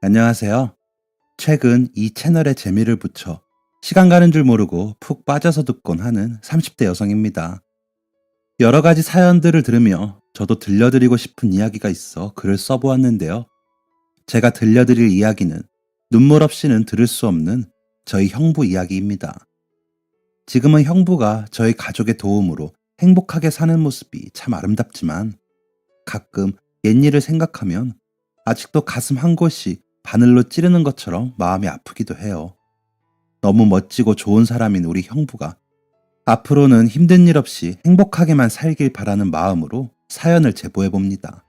안녕하세요. 최근 이 채널에 재미를 붙여 시간 가는 줄 모르고 푹 빠져서 듣곤 하는 30대 여성입니다. 여러 가지 사연들을 들으며 저도 들려드리고 싶은 이야기가 있어 글을 써보았는데요. 제가 들려드릴 이야기는 눈물 없이는 들을 수 없는 저희 형부 이야기입니다. 지금은 형부가 저희 가족의 도움으로 행복하게 사는 모습이 참 아름답지만 가끔 옛일을 생각하면 아직도 가슴 한 곳이 바늘로 찌르는 것처럼 마음이 아프기도 해요. 너무 멋지고 좋은 사람인 우리 형부가 앞으로는 힘든 일 없이 행복하게만 살길 바라는 마음으로 사연을 제보해 봅니다.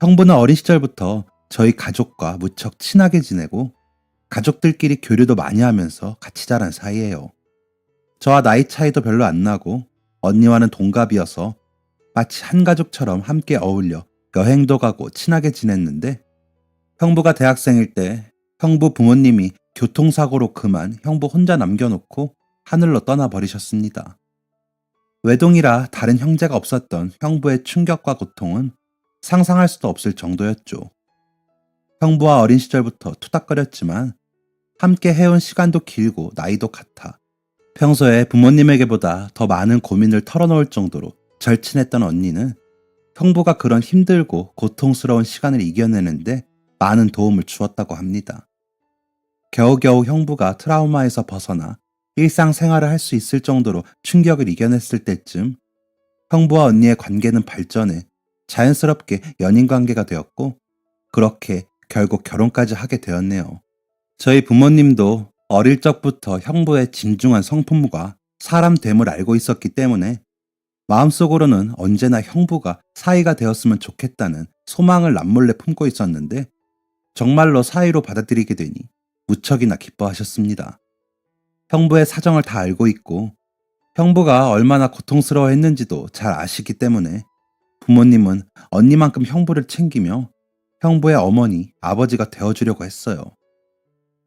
형부는 어린 시절부터 저희 가족과 무척 친하게 지내고 가족들끼리 교류도 많이 하면서 같이 자란 사이예요. 저와 나이 차이도 별로 안 나고 언니와는 동갑이어서 마치 한 가족처럼 함께 어울려 여행도 가고 친하게 지냈는데 형부가 대학생일 때 형부 부모님이 교통사고로 그만 형부 혼자 남겨놓고 하늘로 떠나버리셨습니다. 외동이라 다른 형제가 없었던 형부의 충격과 고통은 상상할 수도 없을 정도였죠. 형부와 어린 시절부터 투닥거렸지만 함께 해온 시간도 길고 나이도 같아 평소에 부모님에게보다 더 많은 고민을 털어놓을 정도로 절친했던 언니는 형부가 그런 힘들고 고통스러운 시간을 이겨내는데 많은 도움을 주었다고 합니다. 겨우겨우 형부가 트라우마에서 벗어나 일상생활을 할 수 있을 정도로 충격을 이겨냈을 때쯤 형부와 언니의 관계는 발전해 자연스럽게 연인관계가 되었고 그렇게 결국 결혼까지 하게 되었네요. 저희 부모님도 어릴 적부터 형부의 진중한 성품과 사람됨을 알고 있었기 때문에 마음속으로는 언제나 형부가 사이가 되었으면 좋겠다는 소망을 남몰래 품고 있었는데 정말로 사이로 받아들이게 되니 무척이나 기뻐하셨습니다. 형부의 사정을 다 알고 있고 형부가 얼마나 고통스러워했는지도 잘 아시기 때문에 부모님은 언니만큼 형부를 챙기며 형부의 어머니, 아버지가 되어주려고 했어요.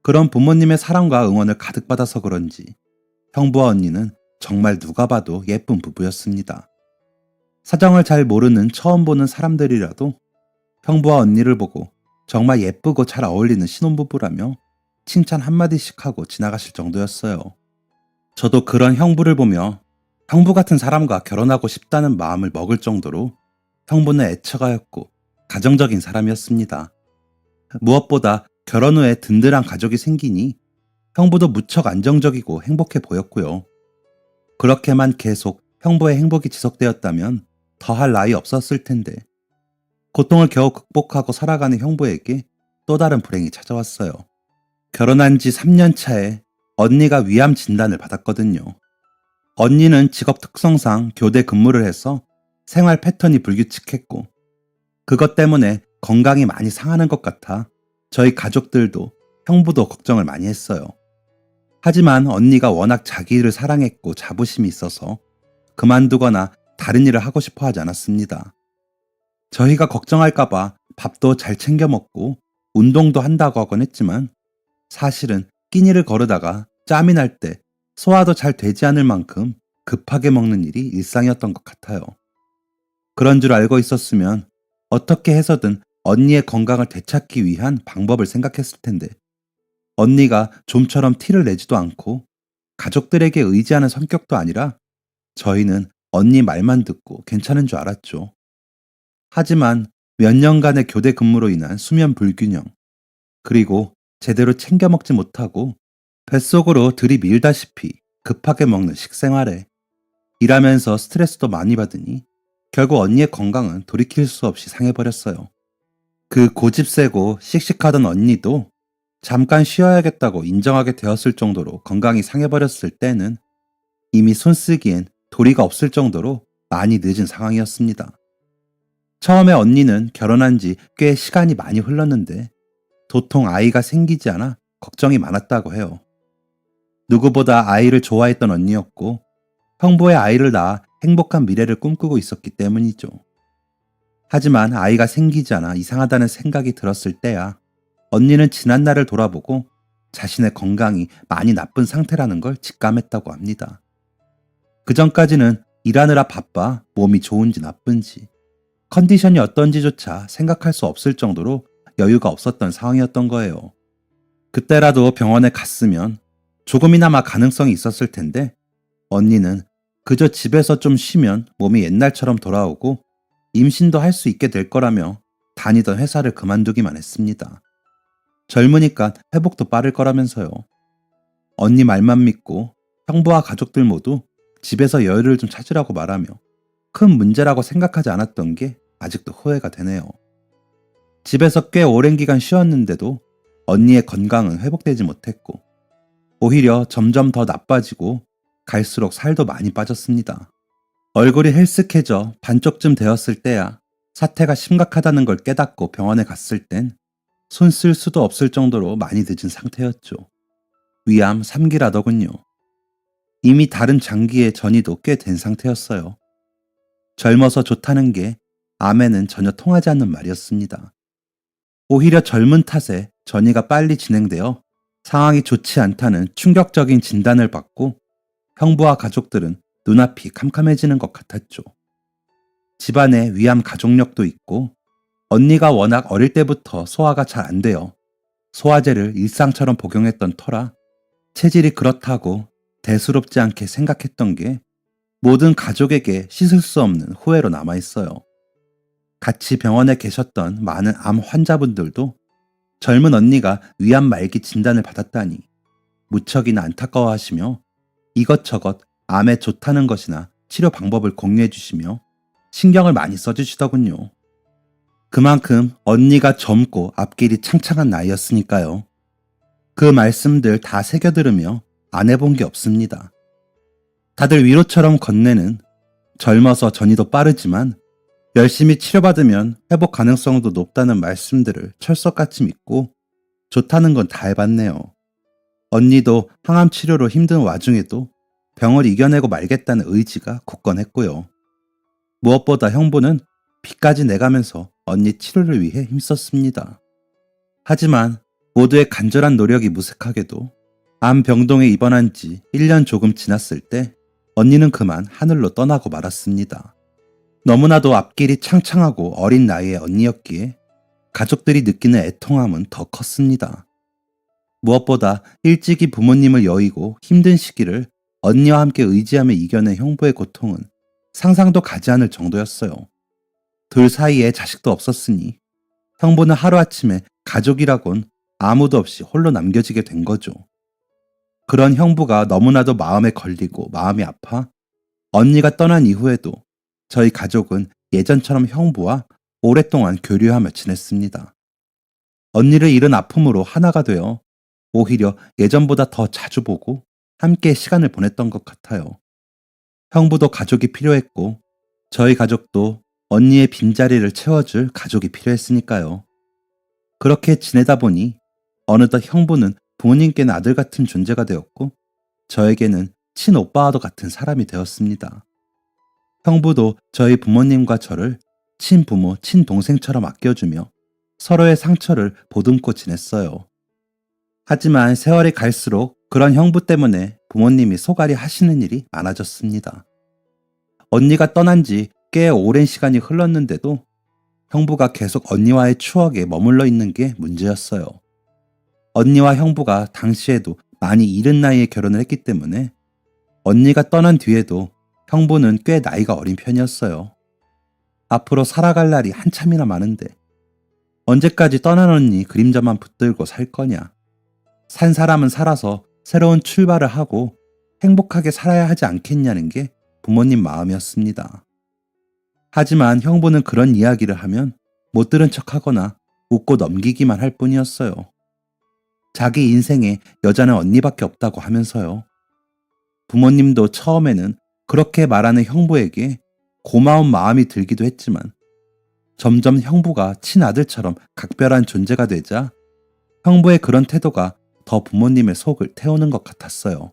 그런 부모님의 사랑과 응원을 가득 받아서 그런지 형부와 언니는 정말 누가 봐도 예쁜 부부였습니다. 사정을 잘 모르는 처음 보는 사람들이라도 형부와 언니를 보고 정말 예쁘고 잘 어울리는 신혼부부라며 칭찬 한마디씩 하고 지나가실 정도였어요. 저도 그런 형부를 보며 형부 같은 사람과 결혼하고 싶다는 마음을 먹을 정도로 형부는 애처가였고 가정적인 사람이었습니다. 무엇보다 결혼 후에 든든한 가족이 생기니 형부도 무척 안정적이고 행복해 보였고요. 그렇게만 계속 형부의 행복이 지속되었다면 더할 나위 없었을 텐데 고통을 겨우 극복하고 살아가는 형부에게 또 다른 불행이 찾아왔어요. 결혼한 지 3년 차에 언니가 위암 진단을 받았거든요. 언니는 직업 특성상 교대 근무를 해서 생활 패턴이 불규칙했고 그것 때문에 건강이 많이 상하는 것 같아 저희 가족들도 형부도 걱정을 많이 했어요. 하지만 언니가 워낙 자기 일을 사랑했고 자부심이 있어서 그만두거나 다른 일을 하고 싶어 하지 않았습니다. 저희가 걱정할까봐 밥도 잘 챙겨 먹고 운동도 한다고 하곤 했지만 사실은 끼니를 거르다가 짬이 날 때 소화도 잘 되지 않을 만큼 급하게 먹는 일이 일상이었던 것 같아요. 그런 줄 알고 있었으면 어떻게 해서든 언니의 건강을 되찾기 위한 방법을 생각했을 텐데 언니가 좀처럼 티를 내지도 않고 가족들에게 의지하는 성격도 아니라 저희는 언니 말만 듣고 괜찮은 줄 알았죠. 하지만 몇 년간의 교대 근무로 인한 수면 불균형, 그리고 제대로 챙겨 먹지 못하고 뱃속으로 들이밀다시피 급하게 먹는 식생활에 일하면서 스트레스도 많이 받으니 결국 언니의 건강은 돌이킬 수 없이 상해버렸어요. 그 고집세고 씩씩하던 언니도 잠깐 쉬어야겠다고 인정하게 되었을 정도로 건강이 상해버렸을 때는 이미 손쓰기엔 도리가 없을 정도로 많이 늦은 상황이었습니다. 처음에 언니는 결혼한 지 꽤 시간이 많이 흘렀는데 도통 아이가 생기지 않아 걱정이 많았다고 해요. 누구보다 아이를 좋아했던 언니였고 형부의 아이를 낳아 행복한 미래를 꿈꾸고 있었기 때문이죠. 하지만 아이가 생기지 않아 이상하다는 생각이 들었을 때야 언니는 지난날을 돌아보고 자신의 건강이 많이 나쁜 상태라는 걸 직감했다고 합니다. 그전까지는 일하느라 바빠 몸이 좋은지 나쁜지 컨디션이 어떤지조차 생각할 수 없을 정도로 여유가 없었던 상황이었던 거예요. 그때라도 병원에 갔으면 조금이나마 가능성이 있었을 텐데 언니는 그저 집에서 좀 쉬면 몸이 옛날처럼 돌아오고 임신도 할 수 있게 될 거라며 다니던 회사를 그만두기만 했습니다. 젊으니까 회복도 빠를 거라면서요. 언니 말만 믿고 형부와 가족들 모두 집에서 여유를 좀 찾으라고 말하며 큰 문제라고 생각하지 않았던 게 아직도 후회가 되네요. 집에서 꽤 오랜 기간 쉬었는데도 언니의 건강은 회복되지 못했고 오히려 점점 더 나빠지고 갈수록 살도 많이 빠졌습니다. 얼굴이 헬쓱해져 반쪽쯤 되었을 때야 사태가 심각하다는 걸 깨닫고 병원에 갔을 땐 손 쓸 수도 없을 정도로 많이 늦은 상태였죠. 위암 3기라더군요. 이미 다른 장기의 전이도 꽤 된 상태였어요. 젊어서 좋다는 게 암에는 전혀 통하지 않는 말이었습니다. 오히려 젊은 탓에 전이가 빨리 진행되어 상황이 좋지 않다는 충격적인 진단을 받고 형부와 가족들은 눈앞이 캄캄해지는 것 같았죠. 집안에 위암 가족력도 있고 언니가 워낙 어릴 때부터 소화가 잘 안 돼요. 소화제를 일상처럼 복용했던 터라 체질이 그렇다고 대수롭지 않게 생각했던 게 모든 가족에게 씻을 수 없는 후회로 남아있어요. 같이 병원에 계셨던 많은 암 환자분들도 젊은 언니가 위암 말기 진단을 받았다니 무척이나 안타까워하시며 이것저것 암에 좋다는 것이나 치료 방법을 공유해 주시며 신경을 많이 써주시더군요. 그만큼 언니가 젊고 앞길이 창창한 나이였으니까요. 그 말씀들 다 새겨 들으며 안 해본 게 없습니다. 다들 위로처럼 건네는 젊어서 전이도 빠르지만 열심히 치료받으면 회복 가능성도 높다는 말씀들을 철석같이 믿고 좋다는 건 다 해봤네요. 언니도 항암 치료로 힘든 와중에도 병을 이겨내고 말겠다는 의지가 굳건했고요. 무엇보다 형부는 빚까지 내가면서 언니 치료를 위해 힘썼습니다. 하지만 모두의 간절한 노력이 무색하게도 암 병동에 입원한 지 1년 조금 지났을 때 언니는 그만 하늘로 떠나고 말았습니다. 너무나도 앞길이 창창하고 어린 나이의 언니였기에 가족들이 느끼는 애통함은 더 컸습니다. 무엇보다 일찍이 부모님을 여의고 힘든 시기를 언니와 함께 의지하며 이겨낸 형부의 고통은 상상도 가지 않을 정도였어요. 둘 사이에 자식도 없었으니 형부는 하루아침에 가족이라곤 아무도 없이 홀로 남겨지게 된 거죠. 그런 형부가 너무나도 마음에 걸리고 마음이 아파 언니가 떠난 이후에도 저희 가족은 예전처럼 형부와 오랫동안 교류하며 지냈습니다. 언니를 잃은 아픔으로 하나가 되어 오히려 예전보다 더 자주 보고 함께 시간을 보냈던 것 같아요. 형부도 가족이 필요했고 저희 가족도 언니의 빈자리를 채워줄 가족이 필요했으니까요. 그렇게 지내다 보니 어느덧 형부는 부모님께는 아들 같은 존재가 되었고 저에게는 친오빠와도 같은 사람이 되었습니다. 형부도 저희 부모님과 저를 친부모, 친동생처럼 아껴주며 서로의 상처를 보듬고 지냈어요. 하지만 세월이 갈수록 그런 형부 때문에 부모님이 소갈이 하시는 일이 많아졌습니다. 언니가 떠난 지 꽤 오랜 시간이 흘렀는데도 형부가 계속 언니와의 추억에 머물러 있는 게 문제였어요. 언니와 형부가 당시에도 많이 이른 나이에 결혼을 했기 때문에 언니가 떠난 뒤에도 형부는 꽤 나이가 어린 편이었어요. 앞으로 살아갈 날이 한참이나 많은데 언제까지 떠난 언니 그림자만 붙들고 살 거냐. 산 사람은 살아서 새로운 출발을 하고 행복하게 살아야 하지 않겠냐는 게 부모님 마음이었습니다. 하지만 형부는 그런 이야기를 하면 못 들은 척하거나 웃고 넘기기만 할 뿐이었어요. 자기 인생에 여자는 언니밖에 없다고 하면서요. 부모님도 처음에는 그렇게 말하는 형부에게 고마운 마음이 들기도 했지만 점점 형부가 친아들처럼 각별한 존재가 되자 형부의 그런 태도가 더 부모님의 속을 태우는 것 같았어요.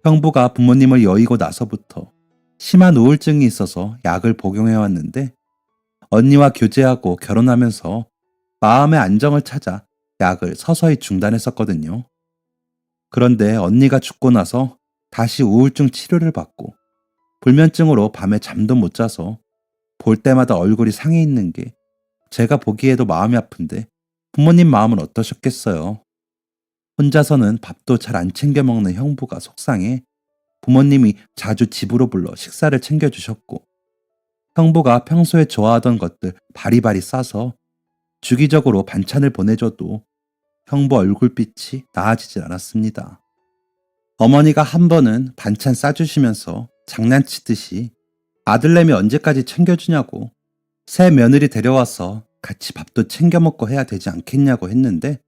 형부가 부모님을 여의고 나서부터 심한 우울증이 있어서 약을 복용해왔는데 언니와 교제하고 결혼하면서 마음의 안정을 찾아 약을 서서히 중단했었거든요. 그런데 언니가 죽고 나서 다시 우울증 치료를 받고 불면증으로 밤에 잠도 못 자서 볼 때마다 얼굴이 상해 있는 게 제가 보기에도 마음이 아픈데 부모님 마음은 어떠셨겠어요? 혼자서는 밥도 잘 안 챙겨 먹는 형부가 속상해 부모님이 자주 집으로 불러 식사를 챙겨주셨고, 형부가 평소에 좋아하던 것들 바리바리 싸서 주기적으로 반찬을 보내줘도 형부 얼굴빛이 나아지질 않았습니다. 어머니가 한 번은 반찬 싸주시면서 장난치듯이 아들내미 언제까지 챙겨주냐고, 새 며느리 데려와서 같이 밥도 챙겨 먹고 해야 되지 않겠냐고 했는데,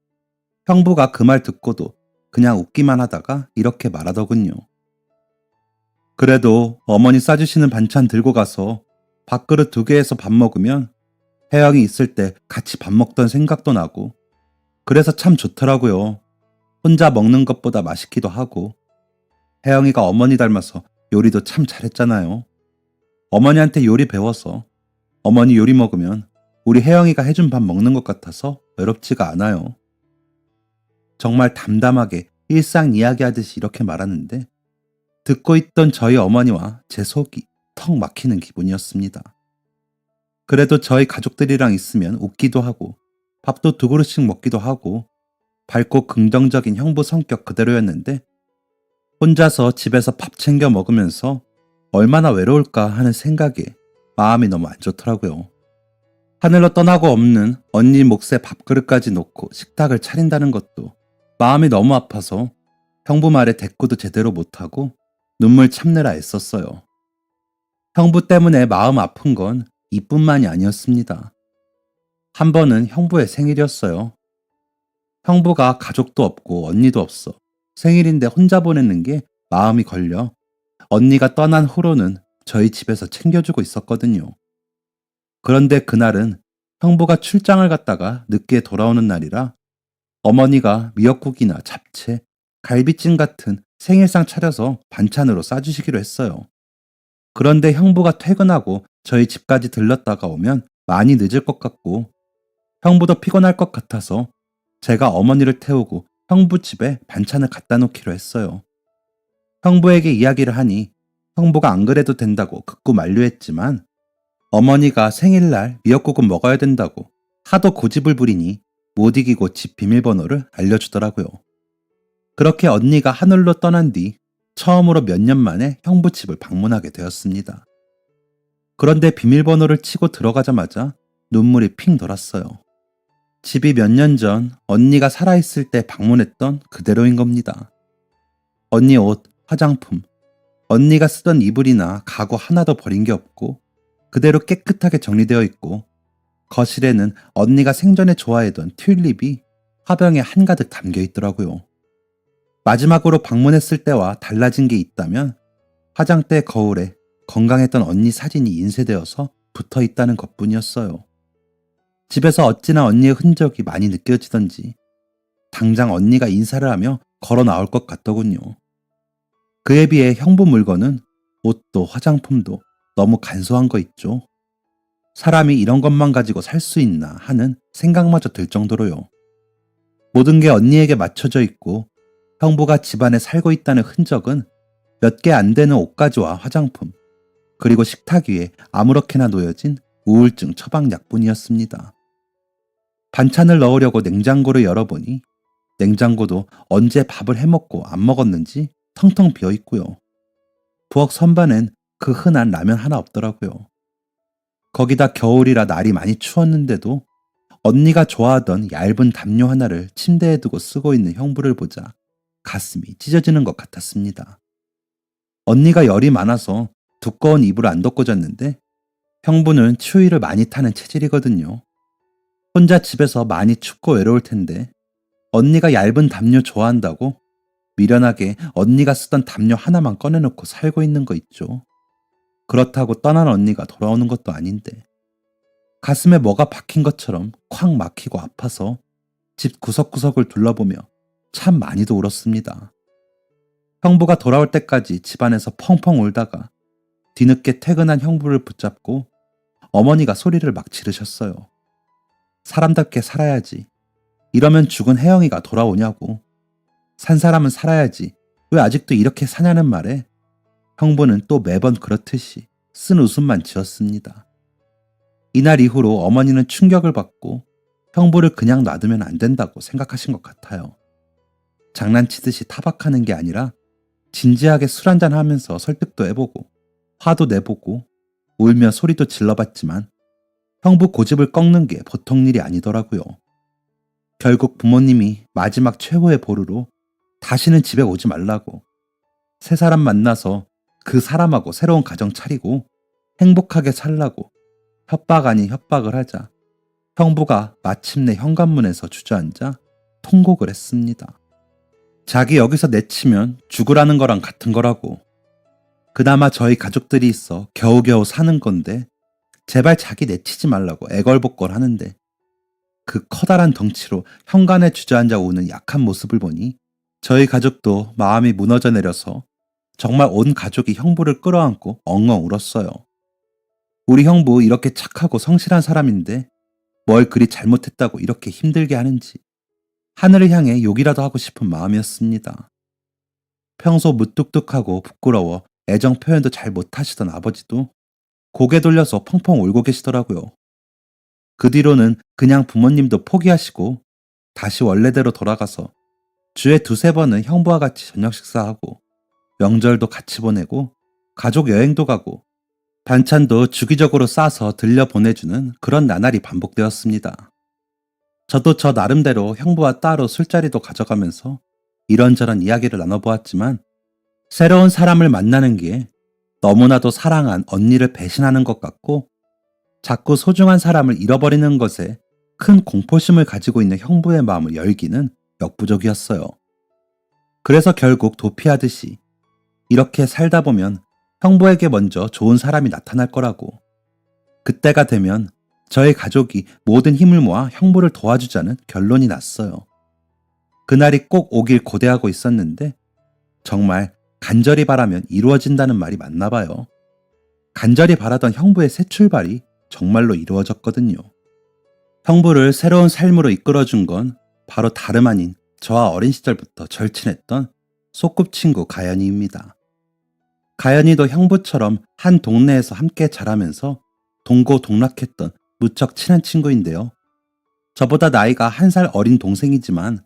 형부가 그 말 듣고도 그냥 웃기만 하다가 이렇게 말하더군요. 그래도 어머니 싸주시는 반찬 들고 가서 밥그릇 2개에서 밥 먹으면 혜영이 있을 때 같이 밥 먹던 생각도 나고, 그래서 참 좋더라고요. 혼자 먹는 것보다 맛있기도 하고, 혜영이가 어머니 닮아서 요리도 참 잘했잖아요. 어머니한테 요리 배워서 어머니 요리 먹으면 우리 혜영이가 해준 밥 먹는 것 같아서 외롭지가 않아요. 정말 담담하게 일상 이야기하듯이 이렇게 말하는데, 듣고 있던 저희 어머니와 제 속이 턱 막히는 기분이었습니다. 그래도 저희 가족들이랑 있으면 웃기도 하고 밥도 2그릇씩 먹기도 하고 밝고 긍정적인 형부 성격 그대로였는데, 혼자서 집에서 밥 챙겨 먹으면서 얼마나 외로울까 하는 생각에 마음이 너무 안 좋더라고요. 하늘로 떠나고 없는 언니 몫에 밥그릇까지 놓고 식탁을 차린다는 것도 마음이 너무 아파서 형부 말에 대꾸도 제대로 못하고 눈물 참느라 애썼어요. 형부 때문에 마음 아픈 건 이뿐만이 아니었습니다. 한 번은 형부의 생일이었어요. 형부가 가족도 없고 언니도 없어 생일인데 혼자 보내는 게 마음이 걸려 언니가 떠난 후로는 저희 집에서 챙겨주고 있었거든요. 그런데 그날은 형부가 출장을 갔다가 늦게 돌아오는 날이라 어머니가 미역국이나 잡채, 갈비찜 같은 생일상 차려서 반찬으로 싸주시기로 했어요. 그런데 형부가 퇴근하고 저희 집까지 들렀다가 오면 많이 늦을 것 같고 형부도 피곤할 것 같아서 제가 어머니를 태우고 형부 집에 반찬을 갖다 놓기로 했어요. 형부에게 이야기를 하니 형부가 안 그래도 된다고 극구 만류했지만 어머니가 생일날 미역국은 먹어야 된다고 하도 고집을 부리니 못 이기고 집 비밀번호를 알려주더라고요. 그렇게 언니가 하늘로 떠난 뒤 처음으로 몇 년 만에 형부 집을 방문하게 되었습니다. 그런데 비밀번호를 치고 들어가자마자 눈물이 핑 돌았어요. 집이 몇 년 전 언니가 살아있을 때 방문했던 그대로인 겁니다. 언니 옷, 화장품, 언니가 쓰던 이불이나 가구 하나도 버린 게 없고 그대로 깨끗하게 정리되어 있고, 거실에는 언니가 생전에 좋아했던 튤립이 화병에 한가득 담겨 있더라고요. 마지막으로 방문했을 때와 달라진 게 있다면 화장대 거울에 건강했던 언니 사진이 인쇄되어서 붙어 있다는 것뿐이었어요. 집에서 어찌나 언니의 흔적이 많이 느껴지던지 당장 언니가 인사를 하며 걸어 나올 것 같더군요. 그에 비해 형부 물건은 옷도 화장품도 너무 간소한 거 있죠. 사람이 이런 것만 가지고 살 수 있나 하는 생각마저 들 정도로요. 모든 게 언니에게 맞춰져 있고 형부가 집안에 살고 있다는 흔적은 몇 개 안 되는 옷가지와 화장품, 그리고 식탁 위에 아무렇게나 놓여진 우울증 처방약뿐이었습니다. 반찬을 넣으려고 냉장고를 열어보니 냉장고도 언제 밥을 해먹고 안 먹었는지 텅텅 비어 있고요. 부엌 선반엔 그 흔한 라면 하나 없더라고요. 거기다 겨울이라 날이 많이 추웠는데도 언니가 좋아하던 얇은 담요 하나를 침대에 두고 쓰고 있는 형부를 보자 가슴이 찢어지는 것 같았습니다. 언니가 열이 많아서 두꺼운 이불을 안 덮고 잤는데 형부는 추위를 많이 타는 체질이거든요. 혼자 집에서 많이 춥고 외로울 텐데 언니가 얇은 담요 좋아한다고 미련하게 언니가 쓰던 담요 하나만 꺼내놓고 살고 있는 거 있죠. 그렇다고 떠난 언니가 돌아오는 것도 아닌데 가슴에 뭐가 박힌 것처럼 콱 막히고 아파서 집 구석구석을 둘러보며 참 많이도 울었습니다. 형부가 돌아올 때까지 집안에서 펑펑 울다가 뒤늦게 퇴근한 형부를 붙잡고 어머니가 소리를 막 지르셨어요. 사람답게 살아야지. 이러면 죽은 혜영이가 돌아오냐고. 산 사람은 살아야지. 왜 아직도 이렇게 사냐는 말에 형부는 또 매번 그렇듯이 쓴 웃음만 지었습니다. 이날 이후로 어머니는 충격을 받고 형부를 그냥 놔두면 안 된다고 생각하신 것 같아요. 장난치듯이 타박하는 게 아니라 진지하게 술 한잔 하면서 설득도 해보고 화도 내보고 울며 소리도 질러봤지만 형부 고집을 꺾는 게 보통 일이 아니더라고요. 결국 부모님이 마지막 최후의 보루로 다시는 집에 오지 말라고, 새 사람 만나서 그 사람하고 새로운 가정 차리고 행복하게 살라고 협박 아닌 협박을 하자 형부가 마침내 현관문에서 주저앉아 통곡을 했습니다. 자기 여기서 내치면 죽으라는 거랑 같은 거라고. 그나마 저희 가족들이 있어 겨우겨우 사는 건데 제발 자기 내치지 말라고 애걸복걸 하는데, 그 커다란 덩치로 현관에 주저앉아 우는 약한 모습을 보니 저희 가족도 마음이 무너져 내려서 정말 온 가족이 형부를 끌어안고 엉엉 울었어요. 우리 형부 이렇게 착하고 성실한 사람인데 뭘 그리 잘못했다고 이렇게 힘들게 하는지 하늘을 향해 욕이라도 하고 싶은 마음이었습니다. 평소 무뚝뚝하고 부끄러워 애정 표현도 잘 못하시던 아버지도 고개 돌려서 펑펑 울고 계시더라고요. 그 뒤로는 그냥 부모님도 포기하시고 다시 원래대로 돌아가서 주에 두세 번은 형부와 같이 저녁 식사하고 명절도 같이 보내고 가족 여행도 가고 반찬도 주기적으로 싸서 들려 보내주는 그런 나날이 반복되었습니다. 저도 저 나름대로 형부와 따로 술자리도 가져가면서 이런저런 이야기를 나눠보았지만, 새로운 사람을 만나는 게 너무나도 사랑한 언니를 배신하는 것 같고 자꾸 소중한 사람을 잃어버리는 것에 큰 공포심을 가지고 있는 형부의 마음을 열기는 역부족이었어요. 그래서 결국 도피하듯이 이렇게 살다 보면 형부에게 먼저 좋은 사람이 나타날 거라고, 그때가 되면 저희 가족이 모든 힘을 모아 형부를 도와주자는 결론이 났어요. 그날이 꼭 오길 고대하고 있었는데 정말 간절히 바라면 이루어진다는 말이 맞나 봐요. 간절히 바라던 형부의 새 출발이 정말로 이루어졌거든요. 형부를 새로운 삶으로 이끌어준 건 바로 다름 아닌 저와 어린 시절부터 절친했던 소꿉친구 가연이입니다. 가연이도 형부처럼 한 동네에서 함께 자라면서 동고동락했던 무척 친한 친구인데요. 저보다 나이가 1살 어린 동생이지만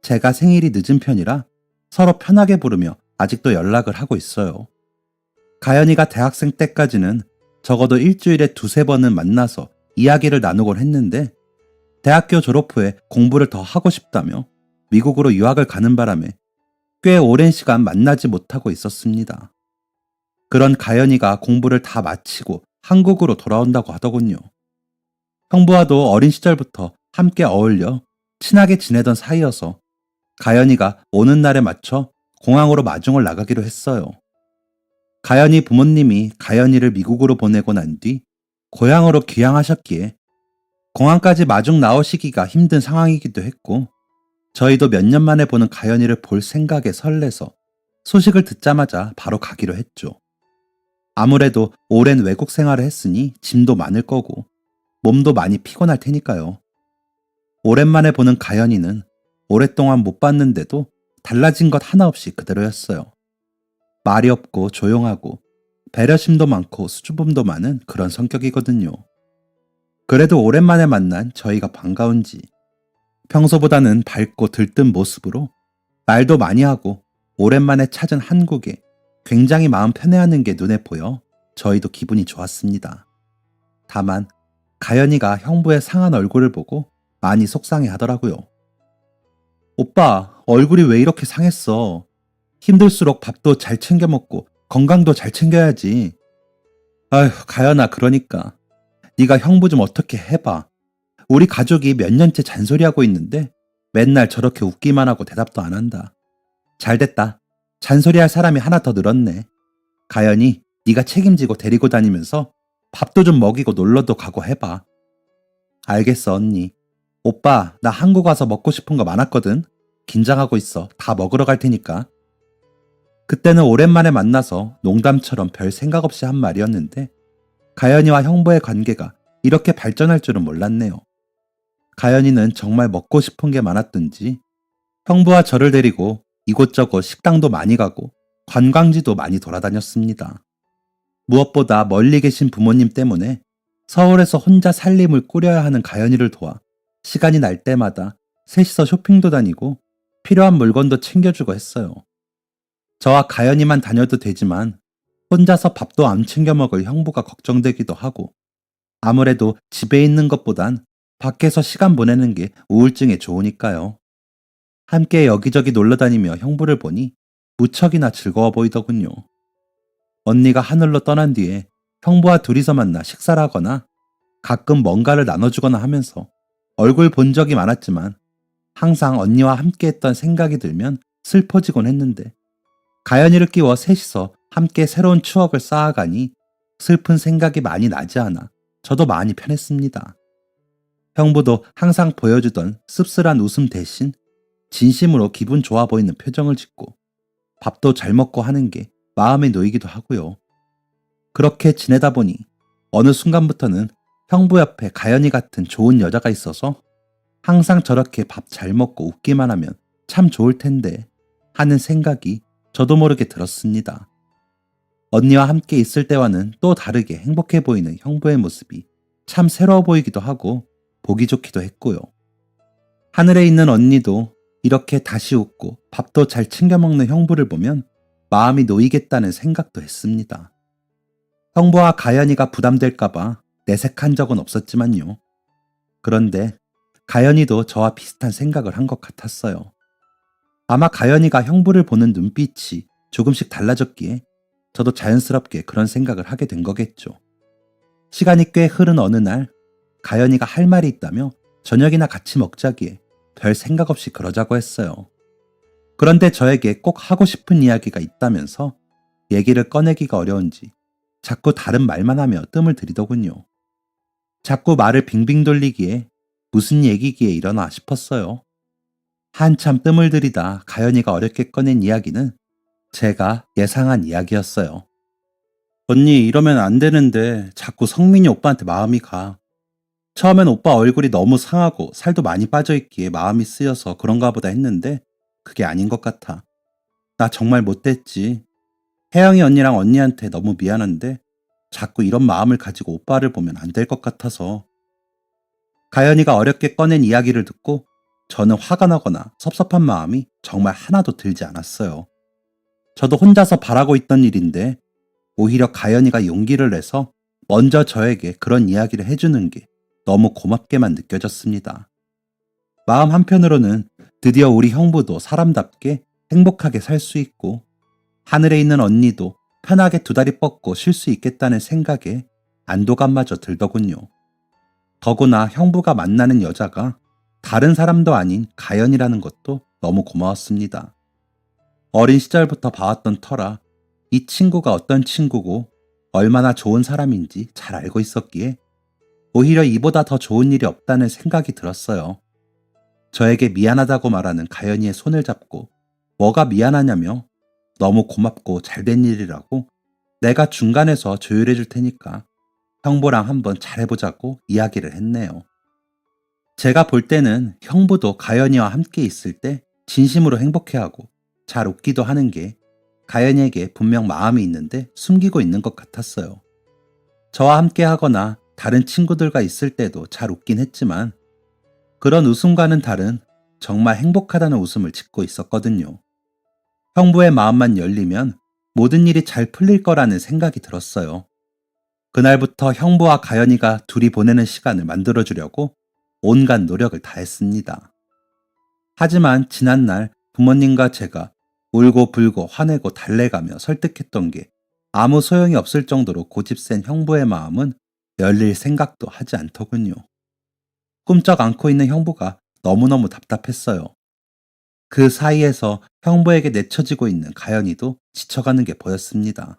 제가 생일이 늦은 편이라 서로 편하게 부르며 아직도 연락을 하고 있어요. 가연이가 대학생 때까지는 적어도 일주일에 두세 번은 만나서 이야기를 나누곤 했는데, 대학교 졸업 후에 공부를 더 하고 싶다며 미국으로 유학을 가는 바람에 꽤 오랜 시간 만나지 못하고 있었습니다. 그런 가연이가 공부를 다 마치고 한국으로 돌아온다고 하더군요. 형부와도 어린 시절부터 함께 어울려 친하게 지내던 사이여서 가연이가 오는 날에 맞춰 공항으로 마중을 나가기로 했어요. 가연이 부모님이 가연이를 미국으로 보내고 난 뒤 고향으로 귀향하셨기에 공항까지 마중 나오시기가 힘든 상황이기도 했고, 저희도 몇 년 만에 보는 가연이를 볼 생각에 설레서 소식을 듣자마자 바로 가기로 했죠. 아무래도 오랜 외국 생활을 했으니 짐도 많을 거고 몸도 많이 피곤할 테니까요. 오랜만에 보는 가연이는 오랫동안 못 봤는데도 달라진 것 하나 없이 그대로였어요. 말이 없고 조용하고 배려심도 많고 수줍음도 많은 그런 성격이거든요. 그래도 오랜만에 만난 저희가 반가운지 평소보다는 밝고 들뜬 모습으로 말도 많이 하고 오랜만에 찾은 한국에 굉장히 마음 편해하는 게 눈에 보여 저희도 기분이 좋았습니다. 다만 가연이가 형부의 상한 얼굴을 보고 많이 속상해 하더라고요. 오빠, 얼굴이 왜 이렇게 상했어? 힘들수록 밥도 잘 챙겨 먹고 건강도 잘 챙겨야지. 아휴, 가연아, 그러니까 네가 형부 좀 어떻게 해봐. 우리 가족이 몇 년째 잔소리하고 있는데 맨날 저렇게 웃기만 하고 대답도 안 한다. 잘됐다. 잔소리할 사람이 하나 더 늘었네. 가연이 네가 책임지고 데리고 다니면서 밥도 좀 먹이고 놀러도 가고 해봐. 알겠어, 언니. 오빠, 나 한국 와서 먹고 싶은 거 많았거든. 긴장하고 있어. 다 먹으러 갈 테니까. 그때는 오랜만에 만나서 농담처럼 별 생각 없이 한 말이었는데 가연이와 형부의 관계가 이렇게 발전할 줄은 몰랐네요. 가연이는 정말 먹고 싶은 게 많았던지 형부와 저를 데리고 이곳저곳 식당도 많이 가고 관광지도 많이 돌아다녔습니다. 무엇보다 멀리 계신 부모님 때문에 서울에서 혼자 살림을 꾸려야 하는 가연이를 도와 시간이 날 때마다 셋이서 쇼핑도 다니고 필요한 물건도 챙겨주고 했어요. 저와 가연이만 다녀도 되지만 혼자서 밥도 안 챙겨 먹을 형부가 걱정되기도 하고, 아무래도 집에 있는 것보단 밖에서 시간 보내는 게 우울증에 좋으니까요. 함께 여기저기 놀러 다니며 형부를 보니 무척이나 즐거워 보이더군요. 언니가 하늘로 떠난 뒤에 형부와 둘이서 만나 식사를 하거나 가끔 뭔가를 나눠주거나 하면서 얼굴 본 적이 많았지만 항상 언니와 함께 했던 생각이 들면 슬퍼지곤 했는데, 가연이를 끼워 셋이서 함께 새로운 추억을 쌓아가니 슬픈 생각이 많이 나지 않아 저도 많이 편했습니다. 형부도 항상 보여주던 씁쓸한 웃음 대신 진심으로 기분 좋아 보이는 표정을 짓고 밥도 잘 먹고 하는 게 마음에 놓이기도 하고요. 그렇게 지내다 보니 어느 순간부터는 형부 옆에 가연이 같은 좋은 여자가 있어서 항상 저렇게 밥 잘 먹고 웃기만 하면 참 좋을 텐데 하는 생각이 저도 모르게 들었습니다. 언니와 함께 있을 때와는 또 다르게 행복해 보이는 형부의 모습이 참 새로워 보이기도 하고 보기 좋기도 했고요. 하늘에 있는 언니도 이렇게 다시 웃고 밥도 잘 챙겨 먹는 형부를 보면 마음이 놓이겠다는 생각도 했습니다. 형부와 가연이가 부담될까봐 내색한 적은 없었지만요. 그런데 가연이도 저와 비슷한 생각을 한 것 같았어요. 아마 가연이가 형부를 보는 눈빛이 조금씩 달라졌기에 저도 자연스럽게 그런 생각을 하게 된 거겠죠. 시간이 꽤 흐른 어느 날 가연이가 할 말이 있다며 저녁이나 같이 먹자기에 별 생각 없이 그러자고 했어요. 그런데 저에게 꼭 하고 싶은 이야기가 있다면서 얘기를 꺼내기가 어려운지 자꾸 다른 말만 하며 뜸을 들이더군요. 자꾸 말을 빙빙 돌리기에 무슨 얘기기에 이러나 싶었어요. 한참 뜸을 들이다 가연이가 어렵게 꺼낸 이야기는 제가 예상한 이야기였어요. 언니, 이러면 안 되는데 자꾸 성민이 오빠한테 마음이 가. 처음엔 오빠 얼굴이 너무 상하고 살도 많이 빠져있기에 마음이 쓰여서 그런가 보다 했는데 그게 아닌 것 같아. 나 정말 못됐지. 혜영이 언니랑 언니한테 너무 미안한데 자꾸 이런 마음을 가지고 오빠를 보면 안 될 것 같아서. 가연이가 어렵게 꺼낸 이야기를 듣고 저는 화가 나거나 섭섭한 마음이 정말 하나도 들지 않았어요. 저도 혼자서 바라고 있던 일인데 오히려 가연이가 용기를 내서 먼저 저에게 그런 이야기를 해주는 게 너무 고맙게만 느껴졌습니다. 마음 한편으로는 드디어 우리 형부도 사람답게 행복하게 살 수 있고 하늘에 있는 언니도 편하게 두 다리 뻗고 쉴 수 있겠다는 생각에 안도감마저 들더군요. 더구나 형부가 만나는 여자가 다른 사람도 아닌 가연이라는 것도 너무 고마웠습니다. 어린 시절부터 봐왔던 터라 이 친구가 어떤 친구고 얼마나 좋은 사람인지 잘 알고 있었기에 오히려 이보다 더 좋은 일이 없다는 생각이 들었어요. 저에게 미안하다고 말하는 가연이의 손을 잡고 뭐가 미안하냐며 너무 고맙고 잘된 일이라고 내가 중간에서 조율해 줄 테니까 형부랑 한번 잘해보자고 이야기를 했네요. 제가 볼 때는 형부도 가연이와 함께 있을 때 진심으로 행복해하고 잘 웃기도 하는 게 가연이에게 분명 마음이 있는데 숨기고 있는 것 같았어요. 저와 함께 하거나 다른 친구들과 있을 때도 잘 웃긴 했지만 그런 웃음과는 다른 정말 행복하다는 웃음을 짓고 있었거든요. 형부의 마음만 열리면 모든 일이 잘 풀릴 거라는 생각이 들었어요. 그날부터 형부와 가연이가 둘이 보내는 시간을 만들어주려고 온갖 노력을 다했습니다. 하지만 지난날 부모님과 제가 울고 불고 화내고 달래가며 설득했던 게 아무 소용이 없을 정도로 고집센 형부의 마음은 열릴 생각도 하지 않더군요. 꿈쩍 안고 있는 형부가 너무너무 답답했어요. 그 사이에서 형부에게 내쳐지고 있는 가연이도 지쳐가는 게 보였습니다.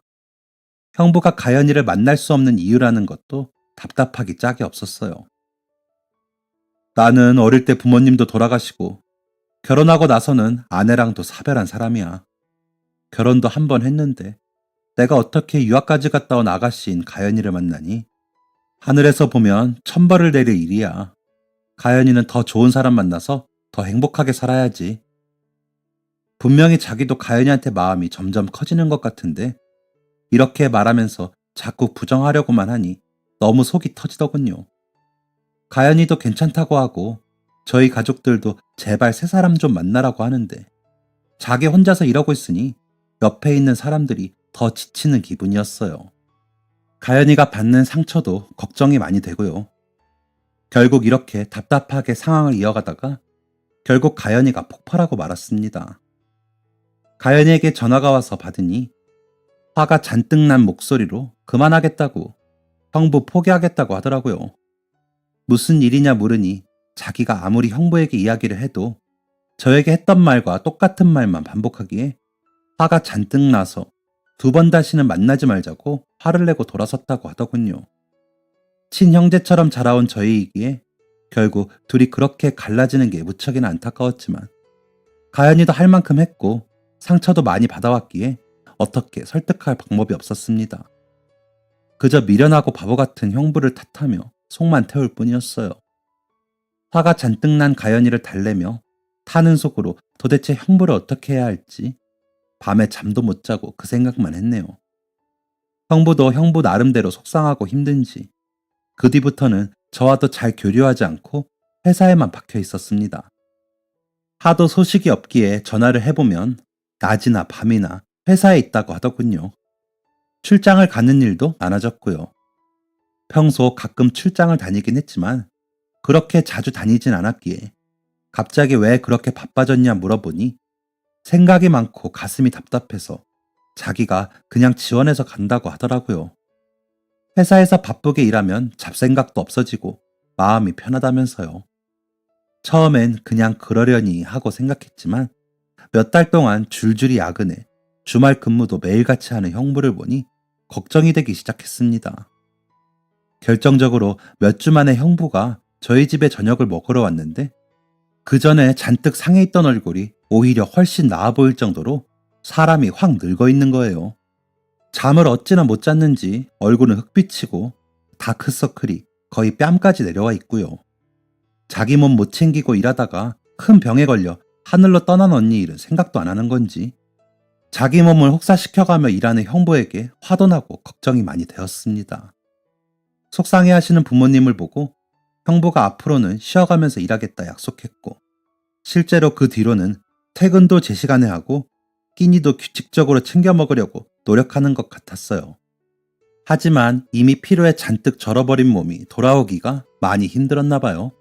형부가 가연이를 만날 수 없는 이유라는 것도 답답하기 짝이 없었어요. 나는 어릴 때 부모님도 돌아가시고 결혼하고 나서는 아내랑도 사별한 사람이야. 결혼도 한 번 했는데 내가 어떻게 유학까지 갔다 온 아가씨인 가연이를 만나니? 하늘에서 보면 천벌을 내릴 일이야. 가연이는 더 좋은 사람 만나서 더 행복하게 살아야지. 분명히 자기도 가연이한테 마음이 점점 커지는 것 같은데 이렇게 말하면서 자꾸 부정하려고만 하니 너무 속이 터지더군요. 가연이도 괜찮다고 하고 저희 가족들도 제발 새 사람 좀 만나라고 하는데 자기 혼자서 이러고 있으니 옆에 있는 사람들이 더 지치는 기분이었어요. 가연이가 받는 상처도 걱정이 많이 되고요. 결국 이렇게 답답하게 상황을 이어가다가 결국 가연이가 폭발하고 말았습니다. 가연이에게 전화가 와서 받으니 화가 잔뜩 난 목소리로 그만하겠다고, 형부 포기하겠다고 하더라고요. 무슨 일이냐 물으니 자기가 아무리 형부에게 이야기를 해도 저에게 했던 말과 똑같은 말만 반복하기에 화가 잔뜩 나서 2번 다시는 만나지 말자고 화를 내고 돌아섰다고 하더군요. 친형제처럼 자라온 저희이기에 결국 둘이 그렇게 갈라지는 게 무척이나 안타까웠지만 가연이도 할 만큼 했고 상처도 많이 받아왔기에 어떻게 설득할 방법이 없었습니다. 그저 미련하고 바보 같은 형부를 탓하며 속만 태울 뿐이었어요. 화가 잔뜩 난 가연이를 달래며 타는 속으로 도대체 형부를 어떻게 해야 할지 밤에 잠도 못 자고 그 생각만 했네요. 형부도 형부 나름대로 속상하고 힘든지 그 뒤부터는 저와도 잘 교류하지 않고 회사에만 박혀 있었습니다. 하도 소식이 없기에 전화를 해보면 낮이나 밤이나 회사에 있다고 하더군요. 출장을 가는 일도 많아졌고요. 평소 가끔 출장을 다니긴 했지만 그렇게 자주 다니진 않았기에 갑자기 왜 그렇게 바빠졌냐 물어보니 생각이 많고 가슴이 답답해서 자기가 그냥 지원해서 간다고 하더라고요. 회사에서 바쁘게 일하면 잡생각도 없어지고 마음이 편하다면서요. 처음엔 그냥 그러려니 하고 생각했지만 몇 달 동안 줄줄이 야근해 주말 근무도 매일같이 하는 형부를 보니 걱정이 되기 시작했습니다. 결정적으로 몇 주 만에 형부가 저희 집에 저녁을 먹으러 왔는데 그 전에 잔뜩 상해 있던 얼굴이 오히려 훨씬 나아 보일 정도로 사람이 확 늙어 있는 거예요. 잠을 어찌나 못 잤는지 얼굴은 흑빛이고 다크서클이 거의 뺨까지 내려와 있고요. 자기 몸 못 챙기고 일하다가 큰 병에 걸려 하늘로 떠난 언니 일은 생각도 안 하는 건지 자기 몸을 혹사시켜가며 일하는 형부에게 화도 나고 걱정이 많이 되었습니다. 속상해하시는 부모님을 보고 형부가 앞으로는 쉬어가면서 일하겠다 약속했고 실제로 그 뒤로는 퇴근도 제 시간에 하고 끼니도 규칙적으로 챙겨 먹으려고 노력하는 것 같았어요. 하지만 이미 피로에 잔뜩 절어버린 몸이 돌아오기가 많이 힘들었나 봐요.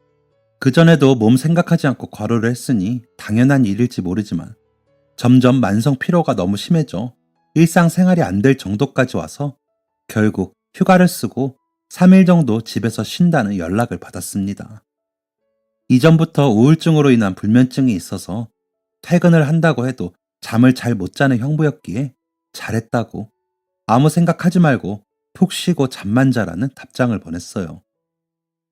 그전에도 몸 생각하지 않고 과로를 했으니 당연한 일일지 모르지만 점점 만성 피로가 너무 심해져 일상생활이 안 될 정도까지 와서 결국 휴가를 쓰고 3일 정도 집에서 쉰다는 연락을 받았습니다. 이전부터 우울증으로 인한 불면증이 있어서 퇴근을 한다고 해도 잠을 잘 못 자는 형부였기에 잘했다고 아무 생각하지 말고 푹 쉬고 잠만 자라는 답장을 보냈어요.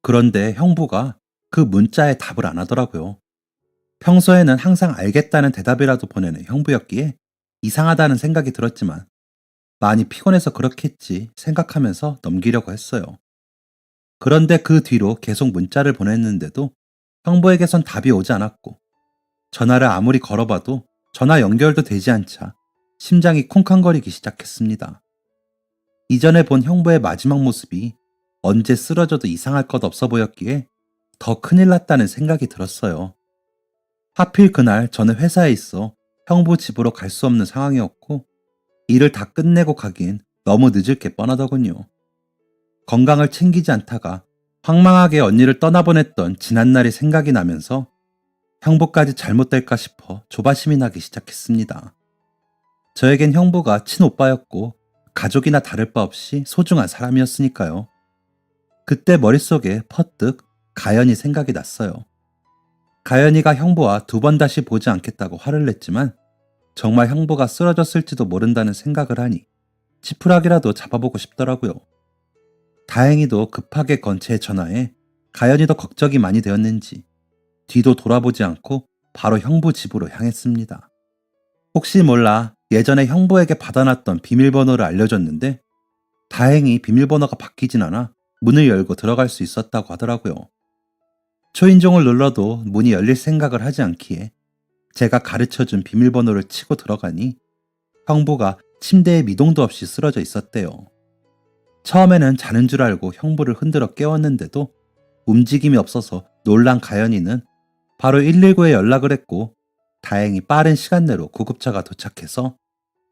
그런데 형부가 그 문자에 답을 안 하더라고요. 평소에는 항상 알겠다는 대답이라도 보내는 형부였기에 이상하다는 생각이 들었지만 많이 피곤해서 그렇겠지 생각하면서 넘기려고 했어요. 그런데 그 뒤로 계속 문자를 보냈는데도 형부에게선 답이 오지 않았고 전화를 아무리 걸어봐도 전화 연결도 되지 않자 심장이 쿵쾅거리기 시작했습니다. 이전에 본 형부의 마지막 모습이 언제 쓰러져도 이상할 것 없어 보였기에 더 큰일 났다는 생각이 들었어요. 하필 그날 저는 회사에 있어 형부 집으로 갈 수 없는 상황이었고 일을 다 끝내고 가기엔 너무 늦을 게 뻔하더군요. 건강을 챙기지 않다가 황망하게 언니를 떠나보냈던 지난날이 생각이 나면서 형부까지 잘못될까 싶어 조바심이 나기 시작했습니다. 저에겐 형부가 친오빠였고 가족이나 다를 바 없이 소중한 사람이었으니까요. 그때 머릿속에 퍼뜩 가연이 생각이 났어요. 가연이가 형부와 2번 다시 보지 않겠다고 화를 냈지만 정말 형부가 쓰러졌을지도 모른다는 생각을 하니 지푸라기라도 잡아보고 싶더라고요. 다행히도 급하게 건 제 전화에 가연이도 걱정이 많이 되었는지 뒤도 돌아보지 않고 바로 형부 집으로 향했습니다. 혹시 몰라 예전에 형부에게 받아놨던 비밀번호를 알려줬는데 다행히 비밀번호가 바뀌진 않아 문을 열고 들어갈 수 있었다고 하더라고요. 초인종을 눌러도 문이 열릴 생각을 하지 않기에 제가 가르쳐준 비밀번호를 치고 들어가니 형부가 침대에 미동도 없이 쓰러져 있었대요. 처음에는 자는 줄 알고 형부를 흔들어 깨웠는데도 움직임이 없어서 놀란 가연이는 바로 119에 연락을 했고, 다행히 빠른 시간 내로 구급차가 도착해서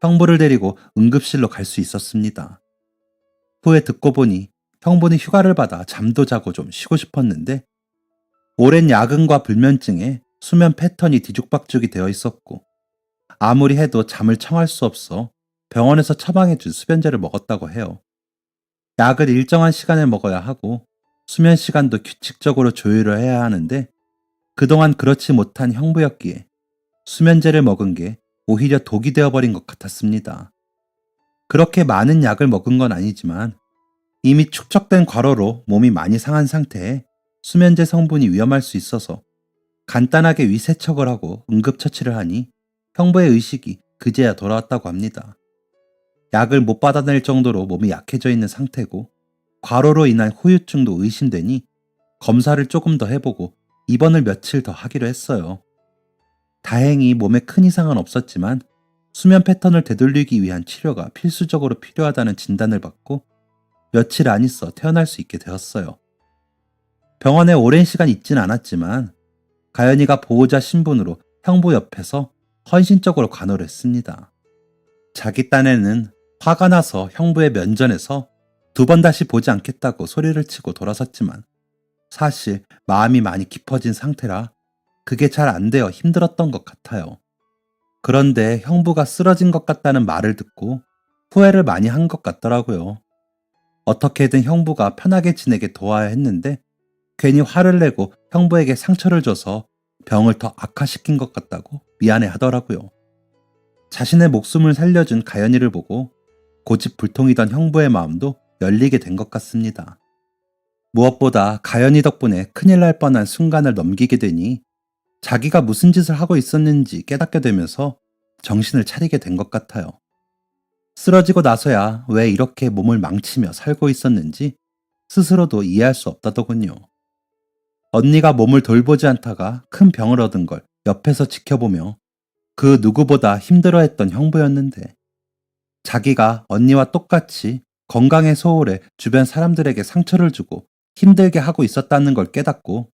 형부를 데리고 응급실로 갈 수 있었습니다. 후에 듣고 보니 형부는 휴가를 받아 잠도 자고 좀 쉬고 싶었는데, 오랜 야근과 불면증에 수면 패턴이 뒤죽박죽이 되어 있었고, 아무리 해도 잠을 청할 수 없어 병원에서 처방해준 수면제를 먹었다고 해요. 약을 일정한 시간에 먹어야 하고 수면 시간도 규칙적으로 조율을 해야 하는데, 그동안 그렇지 못한 형부였기에 수면제를 먹은 게 오히려 독이 되어버린 것 같았습니다. 그렇게 많은 약을 먹은 건 아니지만 이미 축적된 과로로 몸이 많이 상한 상태에 수면제 성분이 위험할 수 있어서 간단하게 위세척을 하고 응급처치를 하니 형부의 의식이 그제야 돌아왔다고 합니다. 약을 못 받아낼 정도로 몸이 약해져 있는 상태고, 과로로 인한 후유증도 의심되니 검사를 조금 더 해보고 입원을 며칠 더 하기로 했어요. 다행히 몸에 큰 이상은 없었지만 수면 패턴을 되돌리기 위한 치료가 필수적으로 필요하다는 진단을 받고 며칠 안 있어 퇴원할 수 있게 되었어요. 병원에 오랜 시간 있진 않았지만 가연이가 보호자 신분으로 형부 옆에서 헌신적으로 간호를 했습니다. 자기 딴에는 화가 나서 형부의 면전에서 2번 다시 보지 않겠다고 소리를 치고 돌아섰지만, 사실 마음이 많이 깊어진 상태라 그게 잘 안 되어 힘들었던 것 같아요. 그런데 형부가 쓰러진 것 같다는 말을 듣고 후회를 많이 한 것 같더라고요. 어떻게든 형부가 편하게 지내게 도와야 했는데 괜히 화를 내고 형부에게 상처를 줘서 병을 더 악화시킨 것 같다고 미안해 하더라고요. 자신의 목숨을 살려준 가연이를 보고 고집불통이던 형부의 마음도 열리게 된 것 같습니다. 무엇보다 가연이 덕분에 큰일 날 뻔한 순간을 넘기게 되니 자기가 무슨 짓을 하고 있었는지 깨닫게 되면서 정신을 차리게 된 것 같아요. 쓰러지고 나서야 왜 이렇게 몸을 망치며 살고 있었는지 스스로도 이해할 수 없다더군요. 언니가 몸을 돌보지 않다가 큰 병을 얻은 걸 옆에서 지켜보며 그 누구보다 힘들어했던 형부였는데, 자기가 언니와 똑같이 건강에 소홀해 주변 사람들에게 상처를 주고 힘들게 하고 있었다는 걸 깨닫고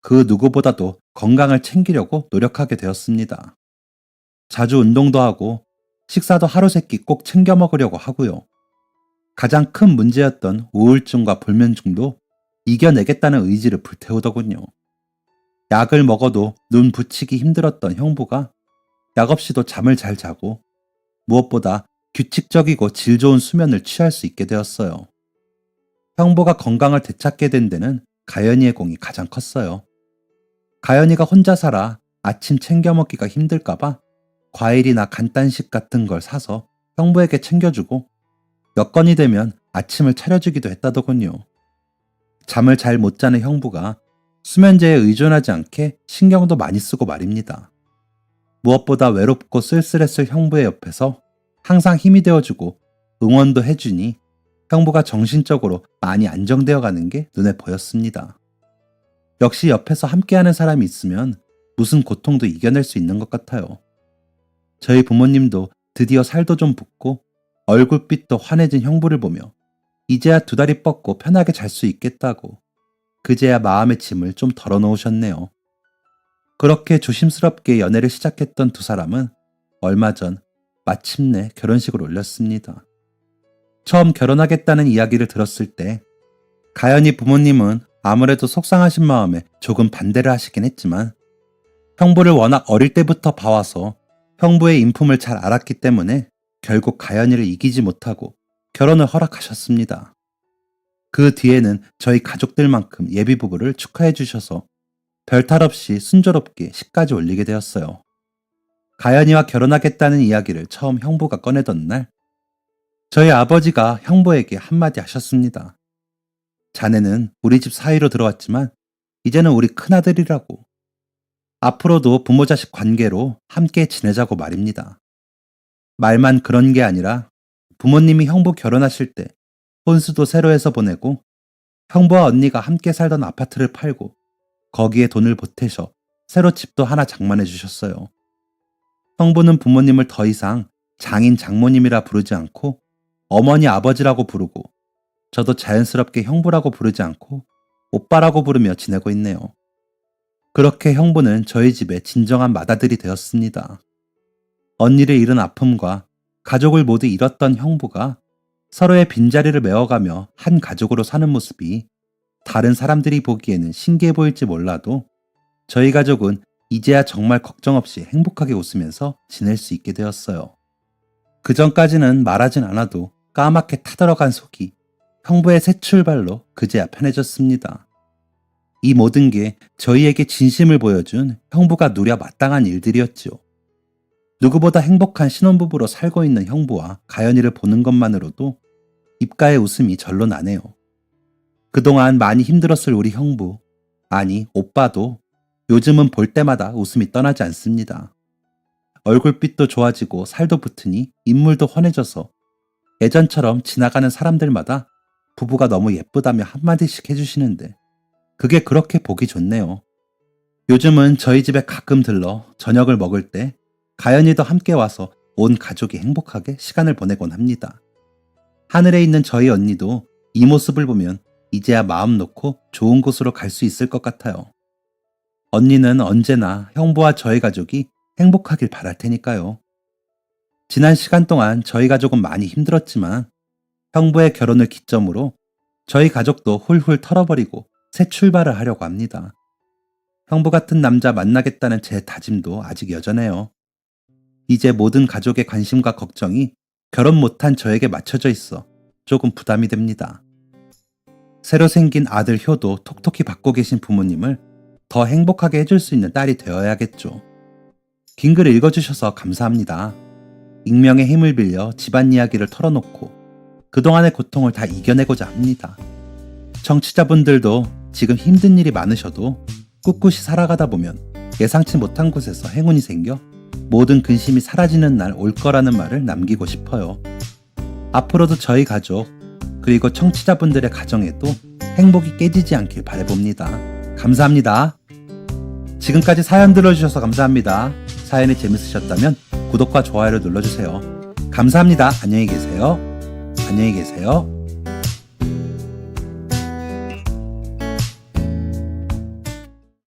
그 누구보다도 건강을 챙기려고 노력하게 되었습니다. 자주 운동도 하고 식사도 하루 세끼 꼭 챙겨 먹으려고 하고요. 가장 큰 문제였던 우울증과 불면증도 이겨내겠다는 의지를 불태우더군요. 약을 먹어도 눈 붙이기 힘들었던 형부가 약 없이도 잠을 잘 자고 무엇보다 규칙적이고 질 좋은 수면을 취할 수 있게 되었어요. 형부가 건강을 되찾게 된 데는 가연이의 공이 가장 컸어요. 가연이가 혼자 살아 아침 챙겨 먹기가 힘들까봐 과일이나 간단식 같은 걸 사서 형부에게 챙겨주고 여건이 되면 아침을 차려주기도 했다더군요. 잠을 잘 못 자는 형부가 수면제에 의존하지 않게 신경도 많이 쓰고 말입니다. 무엇보다 외롭고 쓸쓸했을 형부의 옆에서 항상 힘이 되어주고 응원도 해주니 형부가 정신적으로 많이 안정되어 가는 게 눈에 보였습니다. 역시 옆에서 함께하는 사람이 있으면 무슨 고통도 이겨낼 수 있는 것 같아요. 저희 부모님도 드디어 살도 좀 붓고 얼굴빛도 환해진 형부를 보며 이제야 2다리 뻗고 편하게 잘 수 있겠다고 그제야 마음의 짐을 좀 덜어놓으셨네요. 그렇게 조심스럽게 연애를 시작했던 2사람은 얼마 전 마침내 결혼식을 올렸습니다. 처음 결혼하겠다는 이야기를 들었을 때 가연이 부모님은 아무래도 속상하신 마음에 조금 반대를 하시긴 했지만, 형부를 워낙 어릴 때부터 봐와서 형부의 인품을 잘 알았기 때문에 결국 가연이를 이기지 못하고 결혼을 허락하셨습니다. 그 뒤에는 저희 가족들만큼 예비부부를 축하해 주셔서 별탈 없이 순조롭게 식까지 올리게 되었어요. 가연이와 결혼하겠다는 이야기를 처음 형부가 꺼내던 날, 저희 아버지가 형부에게 한마디 하셨습니다. 자네는 우리 집 사이로 들어왔지만 이제는 우리 큰아들이라고. 앞으로도 부모 자식 관계로 함께 지내자고 말입니다. 말만 그런 게 아니라 부모님이 형부 결혼하실 때 혼수도 새로 해서 보내고 형부와 언니가 함께 살던 아파트를 팔고 거기에 돈을 보태셔 새로 집도 하나 장만해 주셨어요. 형부는 부모님을 더 이상 장인 장모님이라 부르지 않고 어머니 아버지라고 부르고 저도 자연스럽게 형부라고 부르지 않고 오빠라고 부르며 지내고 있네요. 그렇게 형부는 저희 집의 진정한 맏아들이 되었습니다. 언니를 잃은 아픔과 가족을 모두 잃었던 형부가 서로의 빈자리를 메워가며 한 가족으로 사는 모습이 다른 사람들이 보기에는 신기해 보일지 몰라도 저희 가족은 이제야 정말 걱정 없이 행복하게 웃으면서 지낼 수 있게 되었어요. 그 전까지는 말하진 않아도 까맣게 타들어간 속이 형부의 새 출발로 그제야 편해졌습니다. 이 모든 게 저희에게 진심을 보여준 형부가 누려 마땅한 일들이었지요. 누구보다 행복한 신혼부부로 살고 있는 형부와 가연이를 보는 것만으로도 입가에 웃음이 절로 나네요. 그동안 많이 힘들었을 우리 형부, 아니 오빠도 요즘은 볼 때마다 웃음이 떠나지 않습니다. 얼굴빛도 좋아지고 살도 붙으니 인물도 환해져서 예전처럼 지나가는 사람들마다 부부가 너무 예쁘다며 한마디씩 해주시는데 그게 그렇게 보기 좋네요. 요즘은 저희 집에 가끔 들러 저녁을 먹을 때 가연이도 함께 와서 온 가족이 행복하게 시간을 보내곤 합니다. 하늘에 있는 저희 언니도 이 모습을 보면 이제야 마음 놓고 좋은 곳으로 갈 수 있을 것 같아요. 언니는 언제나 형부와 저희 가족이 행복하길 바랄 테니까요. 지난 시간 동안 저희 가족은 많이 힘들었지만 형부의 결혼을 기점으로 저희 가족도 훌훌 털어버리고 새 출발을 하려고 합니다. 형부 같은 남자 만나겠다는 제 다짐도 아직 여전해요. 이제 모든 가족의 관심과 걱정이 결혼 못한 저에게 맞춰져 있어 조금 부담이 됩니다. 새로 생긴 아들 효도 톡톡히 받고 계신 부모님을 더 행복하게 해줄 수 있는 딸이 되어야겠죠. 긴 글 읽어주셔서 감사합니다. 익명의 힘을 빌려 집안 이야기를 털어놓고 그동안의 고통을 다 이겨내고자 합니다. 청취자분들도 지금 힘든 일이 많으셔도 꿋꿋이 살아가다 보면 예상치 못한 곳에서 행운이 생겨 모든 근심이 사라지는 날 올 거라는 말을 남기고 싶어요. 앞으로도 저희 가족 그리고 청취자분들의 가정에도 행복이 깨지지 않길 바라봅니다. 감사합니다. 지금까지 사연 들어주셔서 감사합니다. 사연이 재밌으셨다면 구독과 좋아요를 눌러주세요. 감사합니다. 안녕히 계세요. 안녕히 계세요.